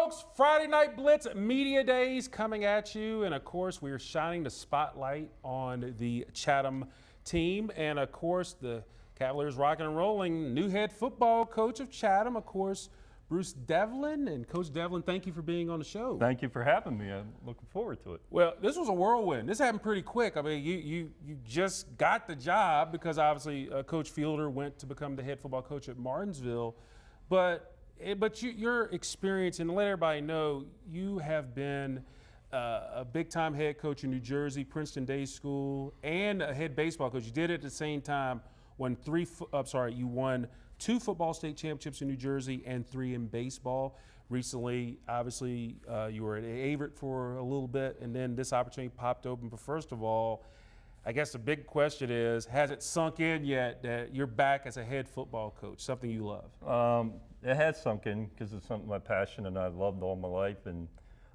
folks, Friday Night Blitz Media Days coming at you. And of course, we are shining the spotlight on the Chatham team. And of course, the Cavaliers rocking and rolling. New head football coach of Chatham, of course, Bruce Devlin. And Coach Devlin, thank you for being on the show. Thank you for having me. I'm looking forward to it. Well, this was a whirlwind. This happened pretty quick. I mean, you just got the job because obviously Coach Fielder went to become the head football coach at Martinsville. But your experience, and let everybody know, you have been a big-time head coach in New Jersey, Princeton Day School, and a head baseball coach. You did it at the same time. You won 2 football state championships in New Jersey and 3 in baseball. Recently, obviously, you were at Averett for a little bit, and then this opportunity popped open. But first of all, I guess the big question is, has it sunk in yet that you're back as a head football coach, something you love? It has sunk in because it's something my passion and I loved all my life, and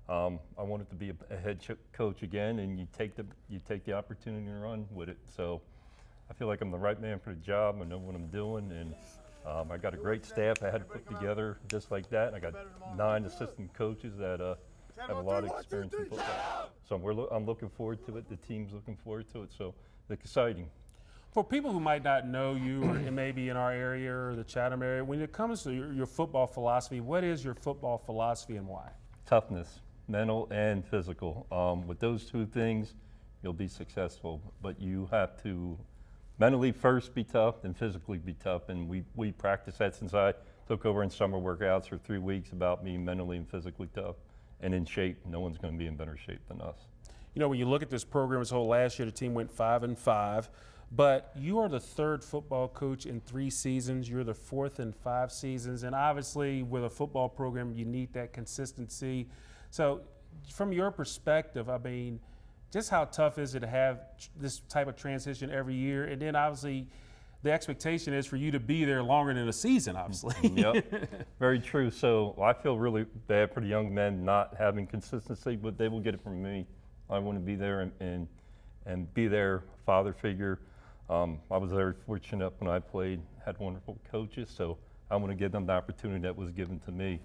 I wanted to be a head coach again. And you take the opportunity and run with it. So I feel like I'm the right man for the job. I know what I'm doing, and I got a great staff I had to put together just like that. I got 9 assistant coaches that have a lot of experience in football. So I'm looking forward to it. The team's looking forward to it. So it's exciting. For people who might not know you, or maybe in our area or the Chatham area, when it comes to your football philosophy, what is your football philosophy and why? Toughness, mental and physical. With those 2 things, you'll be successful. But you have to mentally first be tough and physically be tough. And we practice that since I took over in summer workouts for 3 weeks about being mentally and physically tough and in shape. No one's going to be in better shape than us. You know, when you look at this program as a whole, last year the team went 5-5. But you are the 3rd football coach in 3 seasons. You're the 4th in 5 seasons. And obviously, with a football program, you need that consistency. So from your perspective, I mean, just how tough is it to have this type of transition every year? And then obviously, the expectation is for you to be there longer than a season, obviously. Yep, very true. So I feel really bad for the young men not having consistency, but they will get it from me. I want to be there and be their father figure. I was very fortunate when I played, had wonderful coaches, so I want to give them the opportunity that was given to me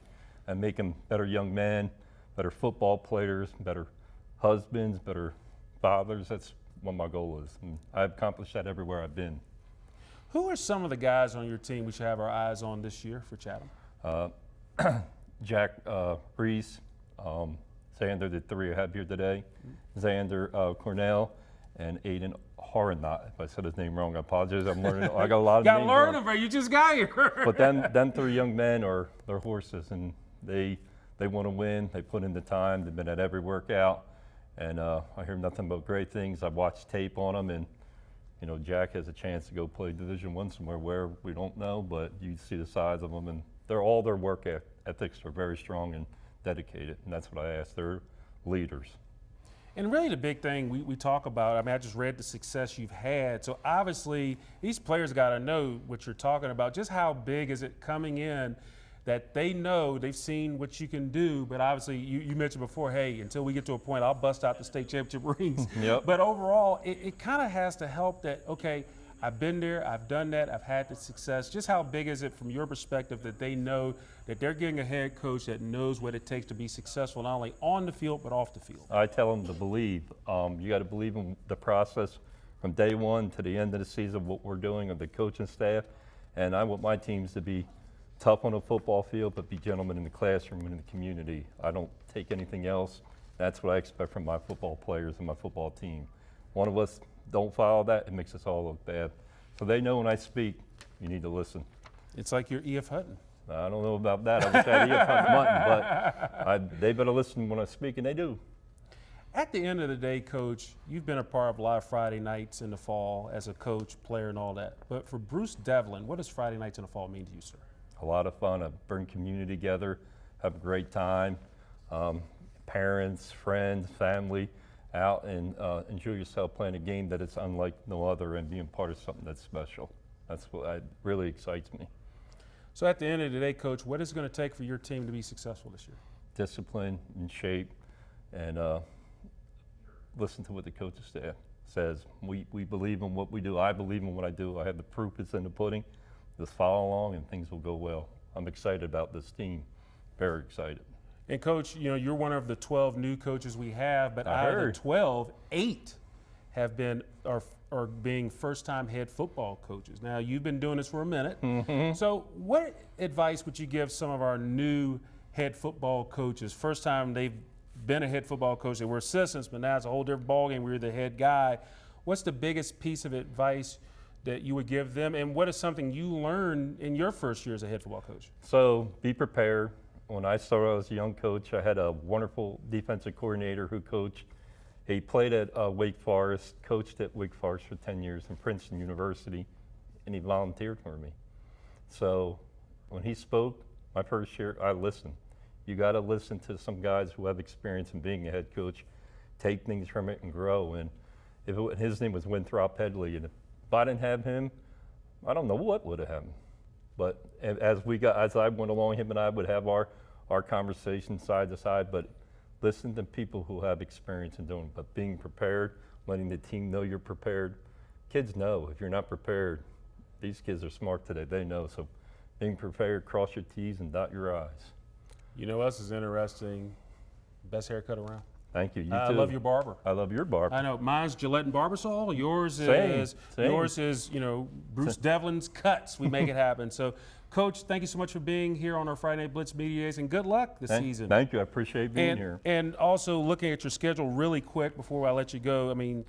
and make them better young men, better football players, better husbands, better fathers. That's what my goal is. And I've accomplished that everywhere I've been. Who are some of the guys on your team we should have our eyes on this year for Chatham? Reece, Zander, the 3 I have here today, Zander Cornell, and Aidan Hodnett. If I said his name wrong, I apologize. I'm learning. I got a lot of names. You got to learn them, bro. You just got here. But them 3 young men are their horses, and they want to win. They put in the time. They've been at every workout, and I hear nothing but great things. I've watched tape on them, and you know, Jack has a chance to go play Division I somewhere where we don't know, but you see the size of them, and all their work ethics are very strong and dedicated, and that's what I ask. They're leaders. And really the big thing we talk about, I mean, I just read the success you've had. So obviously these players got to know what you're talking about. Just how big is it coming in that they know, they've seen what you can do, but obviously you mentioned before, hey, until we get to a point, I'll bust out the state championship rings. Yep. But overall, it kind of has to help that, okay, I've been there, I've done that, I've had the success. Just how big is it from your perspective that they know that they're getting a head coach that knows what it takes to be successful, not only on the field, but off the field? I tell them to believe. You got to believe in the process from day one to the end of the season, what we're doing of the coaching staff. And I want my teams to be tough on the football field, but be gentlemen in the classroom and in the community. I don't take anything else. That's what I expect from my football players and my football team. One of us don't follow that, it makes us all look bad. So they know when I speak, you need to listen. It's like you're E.F. Hutton. I don't know about that. I wish I had E.F. Hutton, but they better listen when I speak, and they do. At the end of the day, Coach, you've been a part of live Friday nights in the fall as a coach, player, and all that. But for Bruce Devlin, what does Friday nights in the fall mean to you, sir? A lot of fun. I bring community together, have a great time. Parents, friends, family, out and enjoy yourself playing a game that is unlike no other and being part of something that's special. That's what really excites me. So at the end of the day, Coach, what is it going to take for your team to be successful this year? Discipline and shape, and listen to what the coaching staff says. We believe in what we do. I believe in what I do. I have the proof is in the pudding. Just follow along and things will go well. I'm excited about this team, very excited. And Coach, you're one of the 12 new coaches we have, but I out of heard. the 12, 8 have been are being first-time head football coaches. Now, you've been doing this for a minute. So what advice would you give some of our new head football coaches? First time they've been a head football coach. They were assistants, but now it's a whole different ballgame. We're the head guy. What's the biggest piece of advice that you would give them, and what is something you learned in your first year as a head football coach? So be prepared. When I started as a young coach, I had a wonderful defensive coordinator who coached. He played at Wake Forest, coached at Wake Forest for 10 years in Princeton University, and he volunteered for me. So when he spoke my first year, I listened. You got to listen to some guys who have experience in being a head coach, take things from it and grow. And his name was Winthrop Headley, and if I didn't have him, I don't know what would have happened. But as I went along, him and I would have our conversations side to side, but listen to people who have experience in doing it. But being prepared, letting the team know you're prepared. Kids know if you're not prepared. These kids are smart today, they know. So being prepared, cross your T's and dot your I's. You know what else is interesting? Best haircut around. Thank you. You I too. love your barber. I love your barber. I know. Mine's Gillette and Barbasol. Yours Same. is Bruce Devlin's Cuts. We make it happen. So, Coach, thank you so much for being here on our Friday Night Blitz Media Days, and good luck this season. Thank you. I appreciate being here. And also looking at your schedule really quick before I let you go. I mean,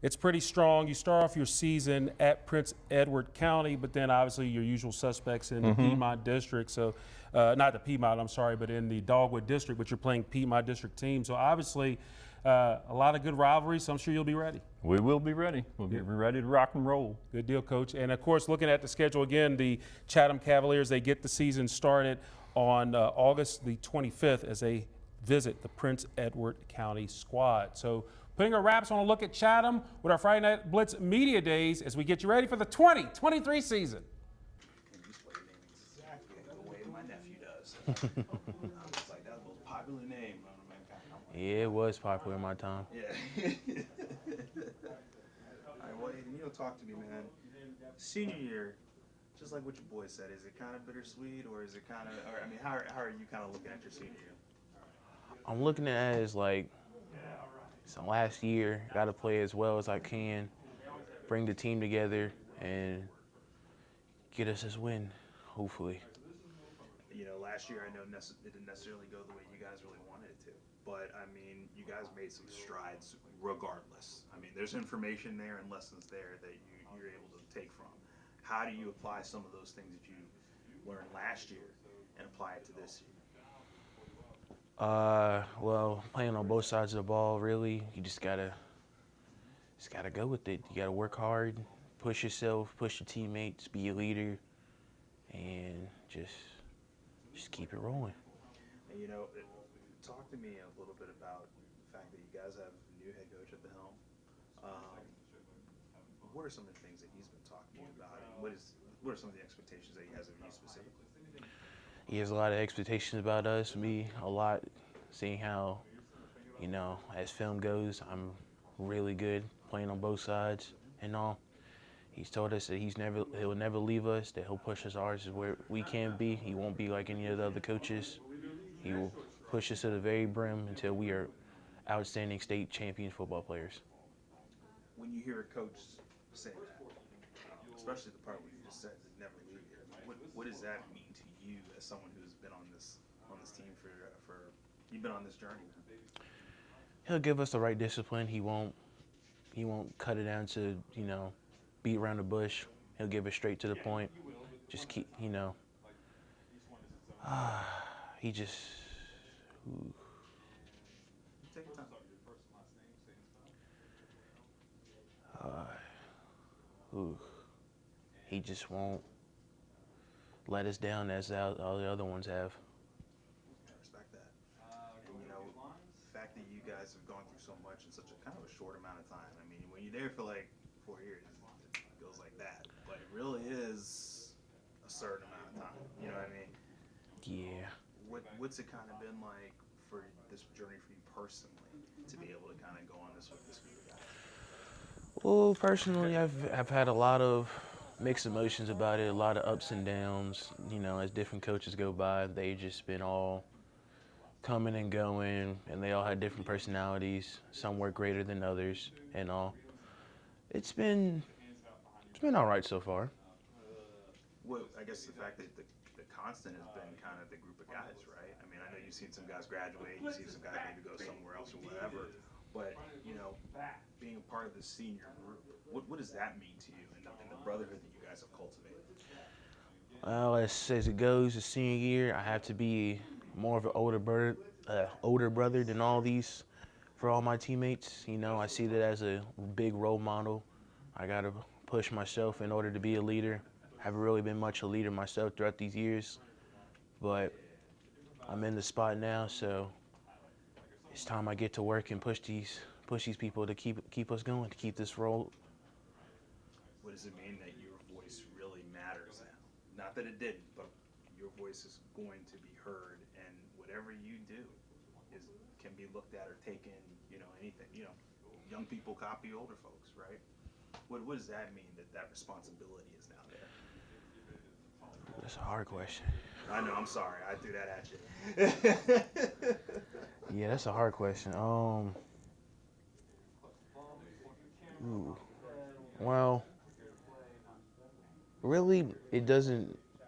it's pretty strong. You start off your season at Prince Edward County, but then obviously your usual suspects in the Piedmont District. So, not the Piedmont, I'm sorry, but in the Dogwood District, but you're playing Piedmont District team. So obviously a lot of good rivalries, so I'm sure you'll be ready. We will be ready. We'll be ready to rock and roll. Good deal, Coach. And of course, looking at the schedule again, the Chatham Cavaliers, they get the season started on August the 25th as they visit the Prince Edward County squad. So putting our wraps on a look at Chatham with our Friday Night Blitz Media Days as we get you ready for the 2023 season. Exactly the way my nephew does. It's like that's the most popular name. Yeah, it was popular in my time. Yeah. All right, well, Aidan, talk to me, man. Senior year, just like what your boy said, is it kind of bittersweet, or is it kind of, or I mean, how are you kind of looking at your senior year? I'm looking at it as like, it's the last year, got to play as well as I can, bring the team together, and get us this win, hopefully. Last year I know it didn't necessarily go the way you guys really wanted it to, but I mean, you guys made some strides regardless. I mean, there's information there and lessons there that you're able to take from. How do you apply some of those things that you learned last year and apply it to this year? Well, playing on both sides of the ball, really, you just gotta go with it. You gotta work hard, push yourself, push your teammates, be a leader, and just keep it rolling. And talk to me a little bit about the fact that you guys have a new head coach at the helm. What are some of the things that he's been talking to you about? And what are some of the expectations that he has of you specifically? He has a lot of expectations about us, me a lot, seeing how, as film goes, I'm really good playing on both sides and all. He's told us that he'll never leave us, that he'll push us ours where we can be. He won't be like any of the other coaches. He will push us to the very brim until we are outstanding state champion football players. When you hear a coach say that, especially the part where you just said that never leave you, what does that mean to you as someone who's been on this team for you've been on this journey? He'll give us the right discipline. He won't cut it down to, beat around the bush. He'll give it straight to the point. Just keep, he just, Take your time. He just won't let us down as all the other ones have. I respect that. And the fact that you guys have gone through so much in such a kind of a short amount of time. I mean, when you're there for like 4 years, it goes like that. But it really is a certain amount of time. You know what I mean? Yeah. What's it kind of been like for this journey for you personally to be able to kind of go on this with this group of guys? Well, personally, I've had a lot of mixed emotions about it, a lot of ups and downs. As different coaches go by, they've just been all coming and going, and they all had different personalities. Some were greater than others, and all. It's been all right so far. Well, I guess the fact that the constant has been kind of the group of guys, right? I mean, I know you've seen some guys graduate, you've seen some guys maybe go somewhere else or whatever, but, you know, being a part of the senior group, what does that mean to you and the brotherhood that you guys have cultivated? Well, as it goes, the senior year, I have to be more of an older brother than all these for all my teammates. You know, I see that as a big role model. I got to push myself in order to be a leader. I haven't really been much a leader myself throughout these years, but I'm in the spot now, so it's time I get to work and push these people to keep us going, to keep this role. What does it mean that your voice really matters now? Not that it didn't, but your voice is going to be heard, and whatever you do can be looked at or taken, you know, anything. You know, young people copy older folks, right? What does that mean that responsibility is now there? That's a hard question. I know, I'm sorry, I threw that at you. Yeah, that's a hard question. Well, really,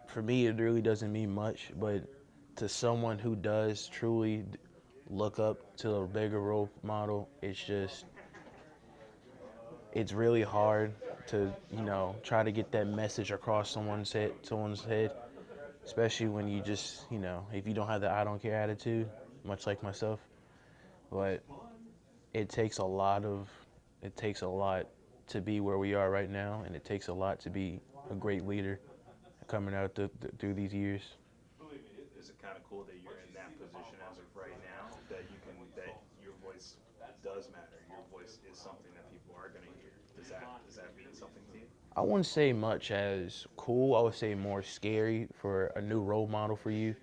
for me, it really doesn't mean much, but to someone who does truly look up to a bigger role model, it's really hard to, you know, try to get that message across someone's head, especially when you just, you know, if you don't have the I don't care attitude, much like myself. But it takes a lot to be where we are right now, and it takes a lot to be a great leader coming out through these years. Is it kind of cool that you're in that position as of right now, that your voice does matter, your voice is something that people are going to hear? Does that mean something to you? I wouldn't say much as cool. I would say more scary for a new role model for you,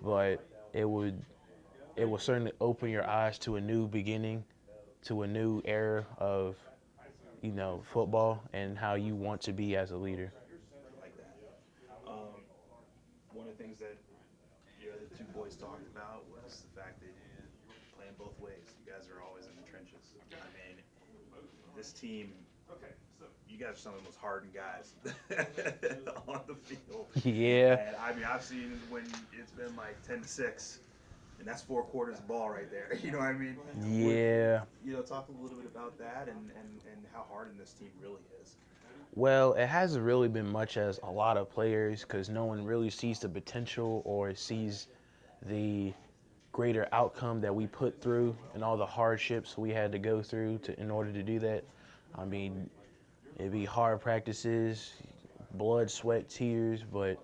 but it will certainly open your eyes to a new beginning, to a new era of, you know, football and how you want to be as a leader. I like that. One of the things that the other two boys talked about was the fact that you're playing both ways. You guys are always in the trenches. I mean, this team, you guys are some of the most hardened guys on the field. Yeah. And I mean, I've seen when it's been like 10-6, and that's 4 quarters of ball right there. You know what I mean? Yeah. You know, talk a little bit about that and how hardened this team really is. Well, it hasn't really been much as a lot of players because no one really sees the potential or sees the greater outcome that we put through and all the hardships we had to go through in order to do that. I mean, it'd be hard practices, blood, sweat, tears, but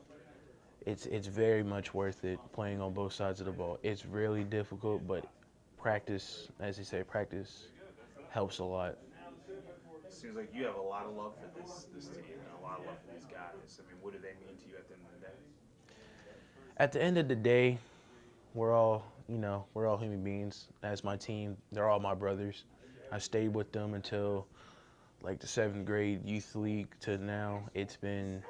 it's very much worth it playing on both sides of the ball. It's really difficult, but practice, as they say, practice helps a lot. It seems like you have a lot of love for this team and a lot of love for these guys. I mean, what do they mean to you at the end of the day? At the end of the day, we're all human beings. As my team, they're all my brothers. I stayed with them until like the 7th grade youth league to now. It's been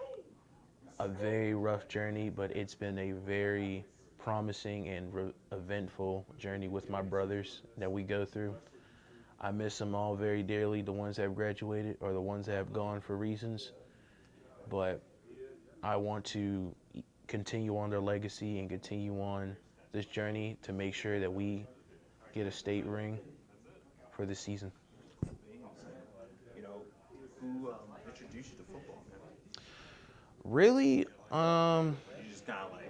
a very rough journey, but it's been a very promising and eventful journey with my brothers that we go through. I miss them all very dearly, the ones that have graduated or the ones that have gone for reasons. But I want to continue on their legacy and continue on this journey to make sure that we get a state ring for this season. You know, who introduced you to football, man? Really, You just kind of like...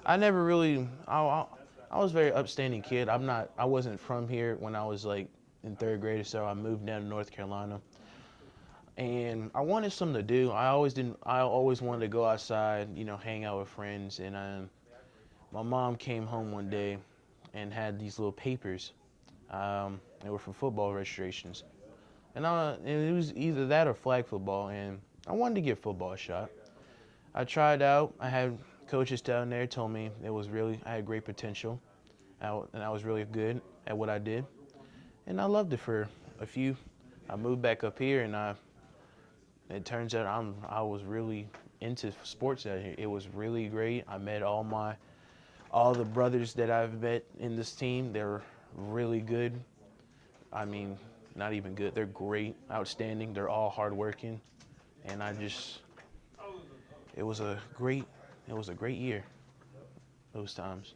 I never really. I was a very upstanding kid. I wasn't from here when I was like in 3rd grade or so. I moved down to North Carolina, and I wanted something to do. I always wanted to go outside, you know, hang out with friends. And my mom came home one day and had these little papers. They were for football registrations, and it was either that or flag football. And I wanted to give football a shot. I tried out. I had coaches down there told me I had great potential, and I was really good at what I did, and I loved it for a few. I moved back up here, and it turns out I was really into sports out here. It was really great. I met all all the brothers that I've met in this team, they're really good. I mean, not even good. They're great, outstanding. They're all hardworking, and it was a great year. Those times.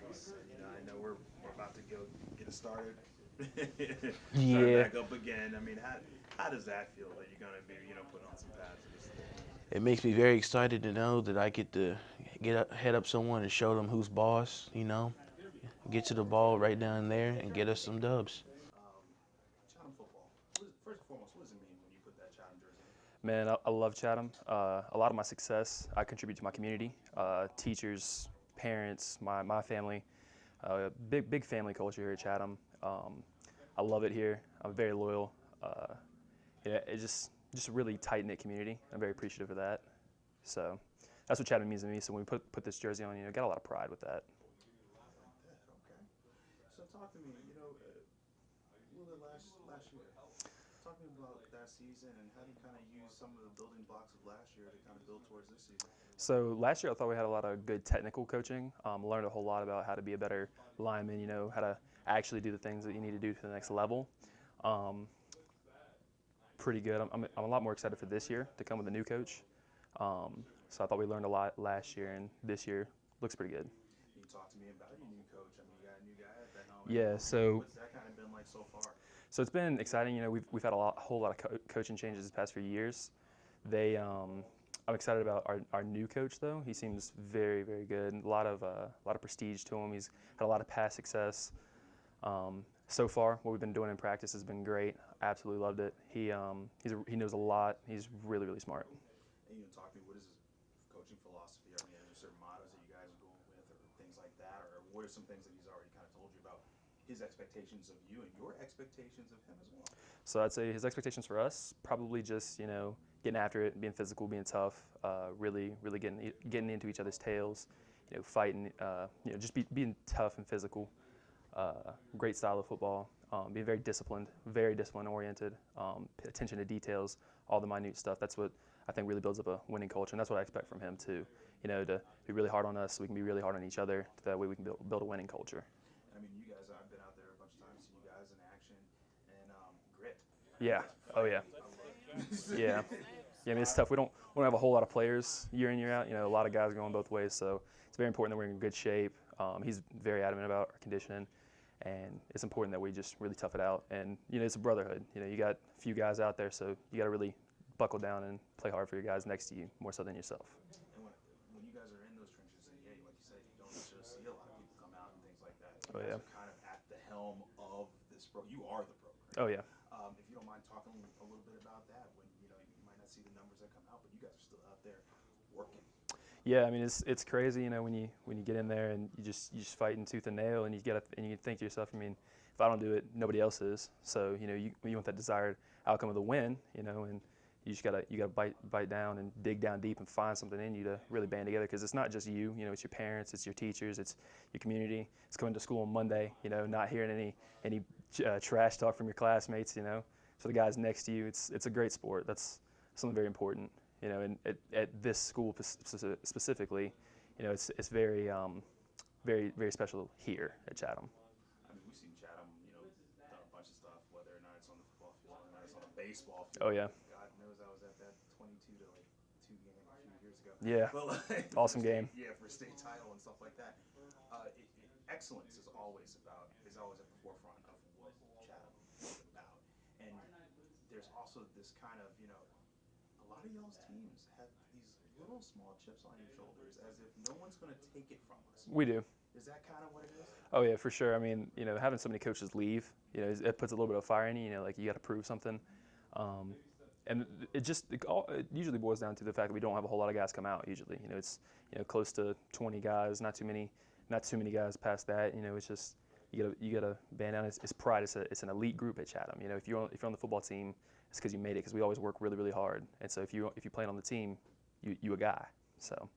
Nice. I know we're about to go get it started. Yeah. Start back up again. I mean, how does that feel that you're gonna be, putting on some pads? It makes me very excited to know that I get to head up someone and show them who's boss. Get to the ball right down there and get us some dubs. Chatham football. First and foremost, what does it mean when you put that Chatham jersey on? Man, I love Chatham. A lot of my success, I contribute to my community, teachers, parents, my family. Big family culture here at Chatham. I love it here. I'm very loyal. It's just a really tight-knit community. I'm very appreciative of that. So that's what Chatham means to me. So when we put this jersey on, got a lot of pride with that. Okay. So talk to me, a little bit last year. Talk to me about that season and how do you kind of use some of the building blocks of last year to kind of build towards this season? So last year I thought we had a lot of good technical coaching. Learned a whole lot about how to be a better lineman, how to actually do the things that you need to do to the next level. Pretty good. I'm a lot more excited for this year to come with a new coach. So I thought we learned a lot last year, and this year looks pretty good. Can you talk to me about your new coach? I mean, you got a new guy at the helm. Yeah. So What's that kind of been like so far? So it's been exciting. We've had a whole lot of coaching changes this past few years. I'm excited about our new coach though. He seems very, very good. A lot of prestige to him. He's had a lot of past success. So far, what we've been doing in practice has been great. Absolutely loved it. He knows a lot. He's really, really smart. And talk to me, what is his coaching philosophy? I mean, are there certain mottos that you guys are going with or things like that? Or what are some things that he's already kind of told you about his expectations of you and your expectations of him as well? So I'd say his expectations for us, probably just, getting after it, being physical, being tough, really getting into each other's tails, fighting, just being tough and physical. Great style of football, being very discipline oriented, attention to details, all the minute stuff. That's what I think really builds up a winning culture, and that's what I expect from him too. To be really hard on us so we can be really hard on each other. That way we can build a winning culture. I mean, you guys, I've been out there a bunch of times, seen you guys in action, and grit. Yeah. Oh yeah. Yeah. Yeah. I mean, it's tough. We don't have a whole lot of players year in year out. A lot of guys going both ways, so it's very important that we're in good shape. He's very adamant about our conditioning. And it's important that we just really tough it out. And, it's a brotherhood. You got a few guys out there, so you got to really buckle down and play hard for your guys next to you, more so than yourself. And when you guys are in those trenches, and like you said, you don't necessarily see a lot of people come out and things like that. You guys are kind of at the helm of this You are the program. Oh, yeah. If you don't mind talking a little bit about that, when, you might not see the numbers that come out, but you guys are still out there working. Yeah, I mean it's crazy, when you get in there and you just fighting tooth and nail, and you think to yourself, if I don't do it, nobody else is. So you want that desired outcome of the win, and you gotta bite down and dig down deep and find something in you to really band together, because it's not just you, it's your parents, it's your teachers, it's your community. It's coming to school on Monday, not hearing any trash talk from your classmates, for the guys next to you. It's a great sport. That's something very important. And at this school specifically, it's very, very, very special here at Chatham. I mean, we've seen Chatham, done a bunch of stuff, whether or not it's on the football field, or not it's on the baseball field. Oh yeah. God knows I was at that 22-2 game a few years ago. Yeah. But Awesome game. Yeah, for state title and stuff like that. Excellence is always at the forefront of what Chatham is about. And there's also this kind of, a lot of y'all's teams have these little small chips on your shoulders, as if no one's going to take it from us. We do. Is that kind of what it is? Oh yeah, for sure. I mean, having so many coaches leave, it puts a little bit of fire in you. Like you got to prove something, and it usually boils down to the fact that we don't have a whole lot of guys come out. Usually, it's close to 20 guys, not too many guys past that. It's just you gotta band down. It's pride. It's an elite group at Chatham. If you're on the football team, it's because you made it. Because we always work really, really hard. And so if you play on the team, you a guy. So.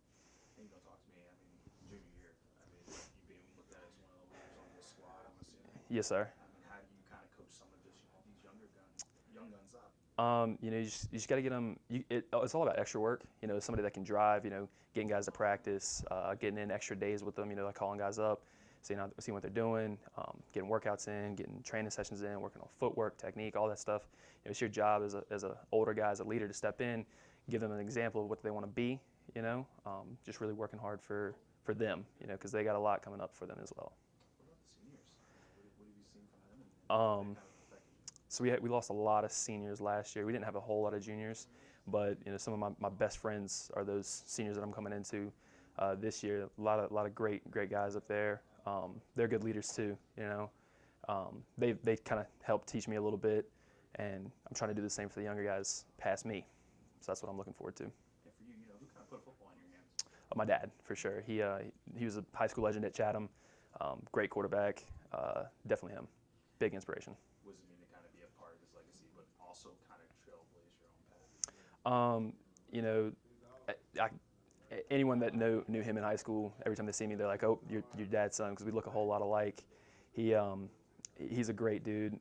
And talk to me. I mean, junior year. I mean, you being looked at as one of the leaders on the squad, I'm assuming. Yes, sir. I mean, how do you kind of coach some of these young guns up? You just got to get them. It's all about extra work. Somebody that can drive. Getting guys to practice, getting in extra days with them. Like calling guys up, seeing what they're doing, getting workouts in, getting training sessions in, working on footwork, technique, all that stuff. It's your job as a older guy, as a leader, to step in, give them an example of what they want to be. Just really working hard for them. Because they got a lot coming up for them as well. What about the seniors? What have you seen from them? So we lost a lot of seniors last year. We didn't have a whole lot of juniors, but some of my best friends are those seniors that I'm coming into this year. A lot of great guys up there. They're good leaders too. They kind of helped teach me a little bit, and I'm trying to do the same for the younger guys past me. So that's what I'm looking forward to. And for you, who kind of put football in your hands? My dad, for sure. He was a high school legend at Chatham. Great quarterback. Definitely him. Big inspiration. Was it mean to kind of be a part of his legacy, but also kind of trailblaze your own path? Anyone that knew him in high school, every time they see me, they're like, "Oh, your dad's son," because we look a whole lot alike. He's a great dude.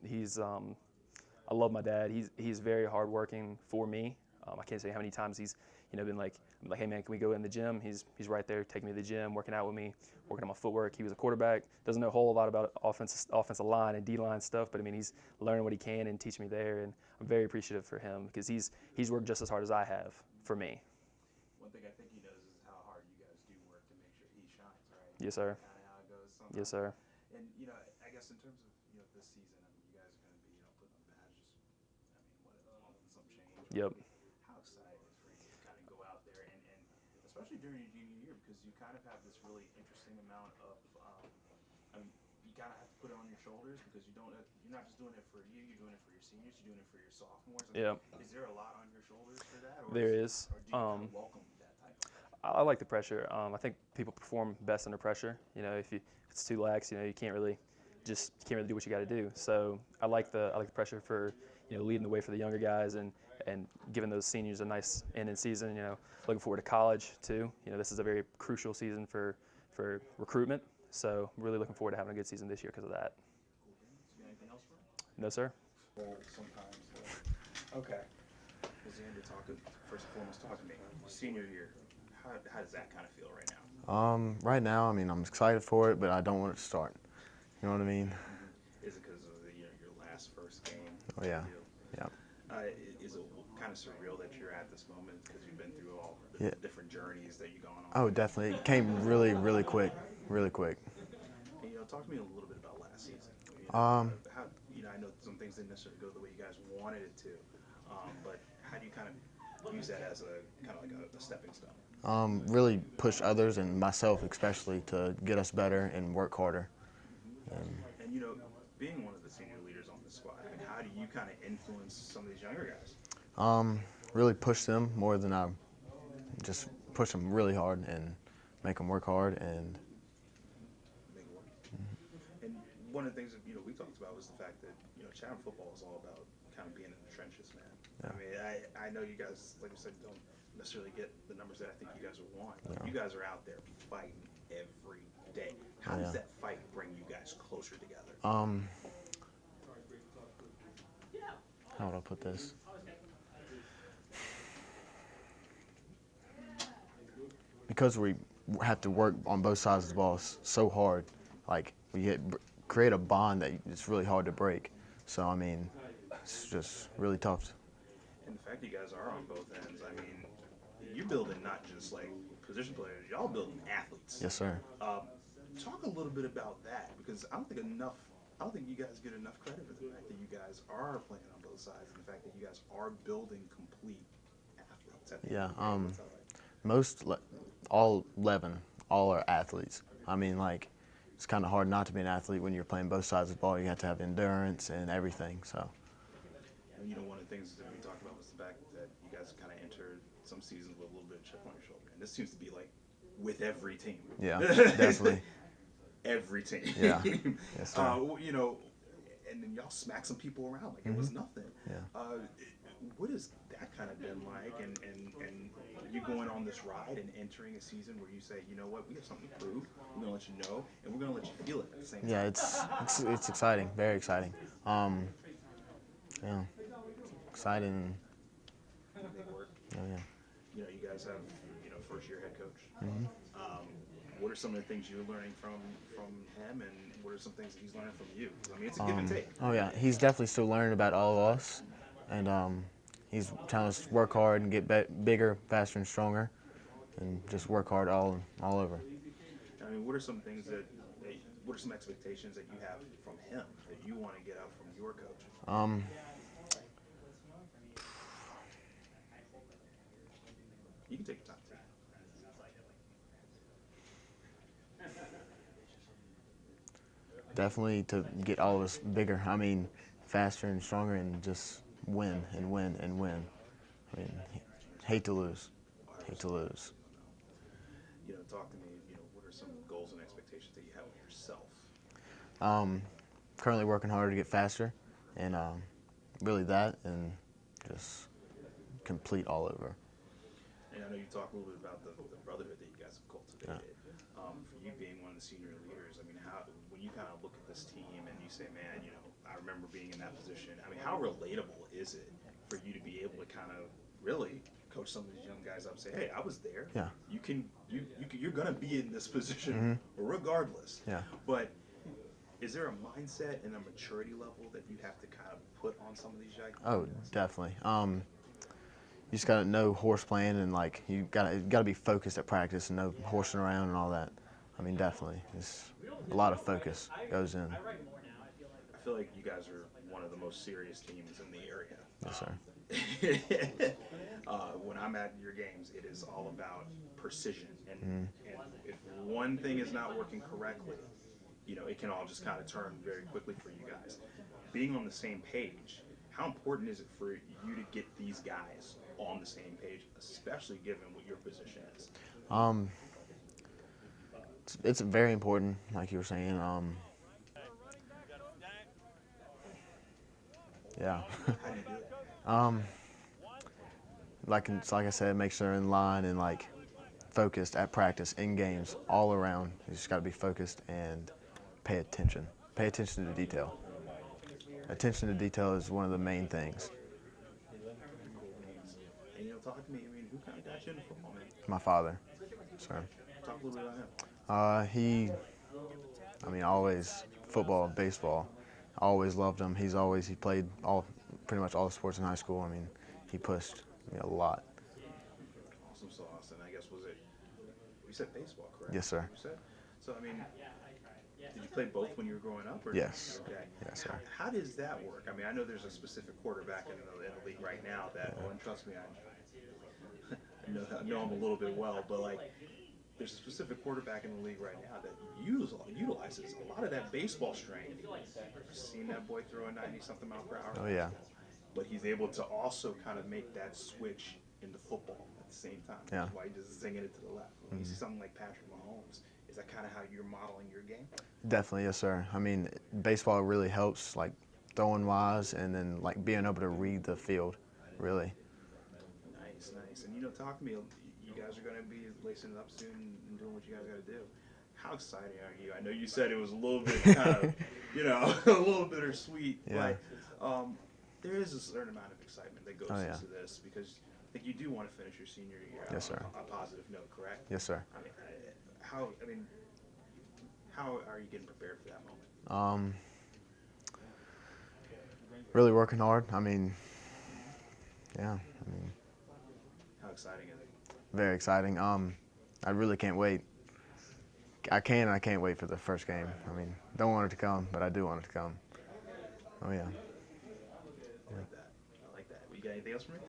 I love my dad. He's very hardworking for me. I can't say how many times he's been like, "Hey man, can we go in the gym?" He's right there taking me to the gym, working out with me, working on my footwork. He was a quarterback, doesn't know a whole lot about offensive line and D-line stuff, but he's learning what he can and teaching me there, and I'm very appreciative for him because he's worked just as hard as I have for me. One thing I think he knows is how hard you guys do work to make sure he shines, right? Yes, sir. Kind of how it goes sometimes. Yes, sir. And I guess in terms of this season, you guys are going to be putting on badges. What a month and some change. Yep. How exciting is for you to kind of go out there and especially during your junior year, because you kind of have this really interesting amount of you kind of have to put it on your shoulders because you're not just doing it for you, you're doing it for your seniors, you're doing it for your sophomores. Yep. Is there a lot on your shoulders for that? There is. Or do you kind of welcome that type of pressure? I like the pressure. I think people perform best under pressure. If it's too lax, you can't really do what you got to do. So I like the pressure for leading the way for the younger guys and giving those seniors a nice end in season. Looking forward to college too. This is a very crucial season for recruitment. So I'm really looking forward to having a good season this year because of that. You got anything else for him? No, sir. Sometimes. Okay. Well, Zander, first and foremost, talk to me. Senior year, how does that kind of feel right now? Right now, I'm excited for it, but I don't want it to start. You know what I mean? Is it because of your first game? Oh, yeah. Deal? Yeah. Is it kind of surreal that you're at this moment because you've been through all the different journeys that you've gone on? Oh, definitely. It came really, really quick. Really quick. And, talk to me a little bit about last season. Um, How I know some things didn't necessarily go the way you guys wanted it to, but how do you kind of use that as a kind of like a stepping stone? Really push others and myself especially to get us better and work harder. And being one of the senior leaders on the squad, how do you kind of influence some of these younger guys? Really push them more than I just push them really hard and make them work hard and. Make it work. And one of the things that we talked about was the fact that Chatham football is all about kind of being in the trenches, man. Yeah. I know you guys, like I said, don't necessarily get the numbers that I think you guys would want. But Yeah. you guys are out there fighting every day. How does that fight bring you guys closer together? How would I put this? Because we have to work on both sides of the ball so hard, like we create a bond that it's really hard to break. So it's just really tough. And the fact that you guys are on both ends, you're building not just like position players, y'all building athletes. Yes, sir. Talk a little bit about that because I don't think you guys get enough credit for the fact that you guys are playing on both sides and the fact that you guys are building complete athletes. Yeah. All 11, all are athletes. It's kind of hard not to be an athlete when you're playing both sides of the ball. You have to have endurance and everything. So. And one of the things that we talked about was the fact that you guys kind of entered some seasons with a little bit of chip on your shoulder, and this seems to be like with every team. Yeah, definitely. Every team. Yeah. Yes, sir. And then y'all smack some people around like it was nothing. Yeah. What has that kind of been like? And you going on this ride and entering a season where you say, you know what, we have something to prove. We're gonna let you know, and we're gonna let you feel it at the same time. Yeah, it's exciting, very exciting. Yeah. exciting. They work. Oh, yeah. You know, you guys have, you know, first-year head coach. Mm-hmm. What are some of the things you're learning from him, and what are some things that he's learning from you? I mean, it's a give and take. Oh yeah, he's definitely still learning about all of us, and he's telling us to work hard and get bigger, faster, and stronger, and just work hard all over. I mean, what are some things what are some expectations that you have from him that you want to get out from your coach? You can take your time too. Definitely to get all of us bigger. I mean, faster and stronger, and just win and win and win. I mean, hate to lose. Hate to lose. You know, talk to me. You know, what are some goals and expectations that you have of yourself? Currently working harder to get faster, and really that, and just complete all over. And I know you talked a little bit about the brotherhood that you guys have cultivated. For you being one of the senior leaders, I mean, when you kind of look at this team and you say, man, you know, I remember being in that position. I mean, how relatable is it for you to be able to kind of really coach some of these young guys up and say, hey, I was there. Yeah. You're gonna be in this position regardless. Yeah. But is there a mindset and a maturity level that you have to kind of put on some of these young guys? Oh, definitely. You just gotta know horse playing, and like you gotta be focused at practice and know horsing around and all that. I mean, definitely, it's a lot of focus goes in. I feel like you guys are one of the most serious teams in the area. Yes, sir. When I'm at your games, it is all about precision, and if one thing is not working correctly, you know, it can all just kind of turn very quickly for you guys. Being on the same page, how important is it for you to get these guys on the same page, especially given what your position is? It's very important, like you were saying. Yeah. How do you do it? Like I said, make sure they're in line and like focused at practice, in games, all around. You just got to be focused and pay attention. Pay attention to detail. Attention to detail is one of the main things. And you know, talk to me. I mean, who kind of got you into football, man? My father, sir. Talk a little bit about him. Always football, baseball. I always loved him. He played pretty much all the sports in high school. I mean, he pushed me a lot. Awesome sauce. And I guess you said baseball, correct? Yes, sir. You said? So, I mean, did you play both when you were growing up? Or Yes. Okay. Yes, sir. How does that work? I mean, I know there's a specific quarterback in the league right now that, and trust me, I know him a little bit well, but like, there's a specific quarterback in the league right now that utilizes a lot of that baseball strength. I've seen that boy throw a 90-something mile per hour. Oh, yeah. But he's able to also kind of make that switch into football at the same time. Yeah. That's why he doesn't zing it to the left. When you see something like Patrick Mahomes, is that kind of how you're modeling your game? Definitely, yes, sir. I mean, baseball really helps, like throwing wise, and then like being able to read the field, really. Nice. And you know, talk to me. You guys are going to be lacing it up soon and doing what you guys got to do. How exciting are you? I know you said it was a little bit kind of, you know, a little bittersweet, Yeah. but there is a certain amount of excitement that goes yeah. into this because I think you do want to finish your senior year Yes, sir. on a positive note, correct? Yes, sir. How are you getting prepared for that moment? Really working hard. I mean, yeah. How exciting is it? Very exciting. I really can't wait. I can't wait for the first game. I mean, don't want it to come, but I do want it to come. Oh, yeah. I like that. You got anything else for me?